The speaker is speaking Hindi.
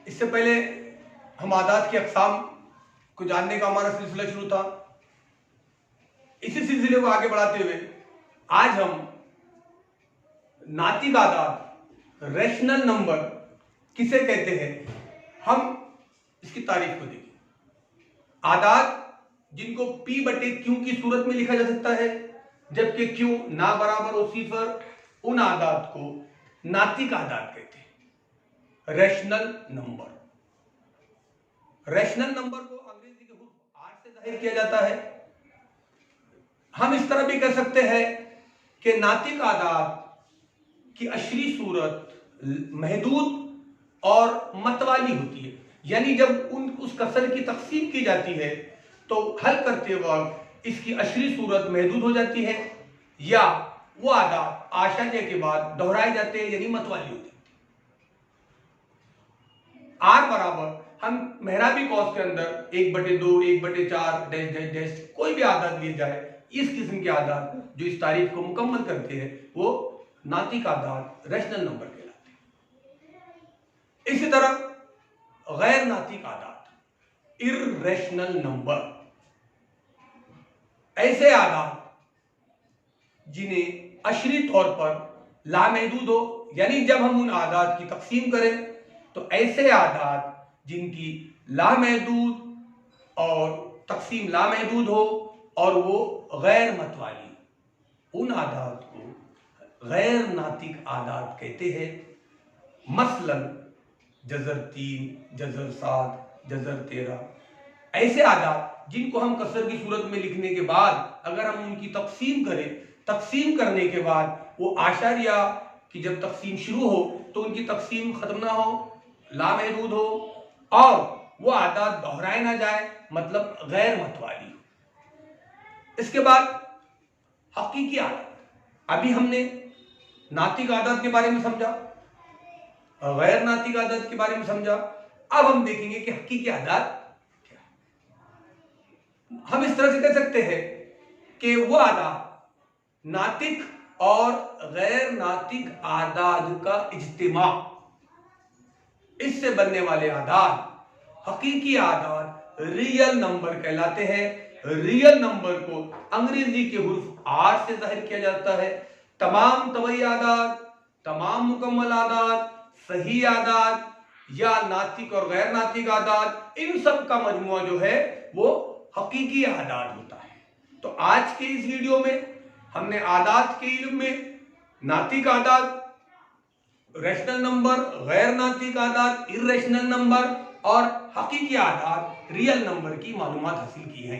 इससे पहले हम आदात की अक़साम को जानने का हमारा सिलसिला शुरू था। इसी सिलसिले को आगे बढ़ाते हुए आज हम नातिक आदात, रैशनल नंबर किसे कहते हैं, हम इसकी तारीफ को देखें। आदात जिनको P बटे Q की सूरत में लिखा जा सकता है, जबकि Q ना बराबर हो सिफर, उन आदात को नातिक आदात कहते हैं। रैशनल नंबर, रैशनल नंबर को अंग्रेजी के हुर्फ R से जाहिर किया जाता है। हम इस तरह भी कह सकते हैं कि नातिक आदात की अशरी सूरत महदूद और मतवाली होती है, यानी जब उस कसर की तकसीम की जाती है तो हल करते वक्त इसकी अशरी सूरत महदूद हो जाती है, या वो आदात आशार्य के बाद दोहराए जाते हैं, यानी मतवाली हो जाती है। R बराबर हम मेहराबी कौस के अंदर 1/2, 1/4 डैश डैश डैश कोई भी आदात लिए जाए, इस किस्म के आदात जो इस तारीफ को मुकम्मल करते हैं वो नातिक आदात, रैशनल नंबर कहलाते हैं। इसी तरह गैर नातिक आदात, इर्रेशनल नंबर, ऐसे आदात जिन्हें अशरी तौर पर लामहदूद हो, यानी जब हम उन आदात की तकसीम करें तो ऐसे आदात जिनकी लामहदूद और तकसीम लामहदूद हो और वो गैर मतवाली, उन आदात को गैर नातिक आदात कहते हैं। मसलन जज़र 3, जज़र 7, जज़र 13, ऐसे आदात जिनको हम कसर की सूरत में लिखने के बाद अगर हम उनकी तकसीम करें, तकसीम करने के बाद वो आशारिया की जब तकसीम शुरू हो तो उनकी तकसीम खत्म ना हो, लामहदूद हो और वो आदात दोहराए ना जाए, मतलब गैर मतवाली हो। इसके बाद हकीकी आदात, अभी हमने नातिक आदात के बारे में समझा, गैर नातिक आदात के बारे में समझा, अब हम देखेंगे कि हकीकी आदात क्या है। हम इस तरह से कह सकते हैं कि वो आदात नातिक और गैर नातिक आदात का इज्तिमा, इससे बनने वाले आदात हकीकी आदात रियल नंबर कहलाते हैं। रियल नंबर को अंग्रेजी के हुर्फ R से जाहिर किया जाता है। तमाम तबई आदात, तमाम मुकम्मल आदात, सही आदात या नातिक और गैर नातिक आदात, इन सब का मजमुआ जो है वो हकीकी आदात होता है। तो आज के इस वीडियो में हमने आदात के इल्म में नातिक आदात, रैशनल नंबर, गैर नातिक आदात, इर्रेशनल नंबर और हकीकी आदात, रियल नंबर की मालूमात हासिल की है।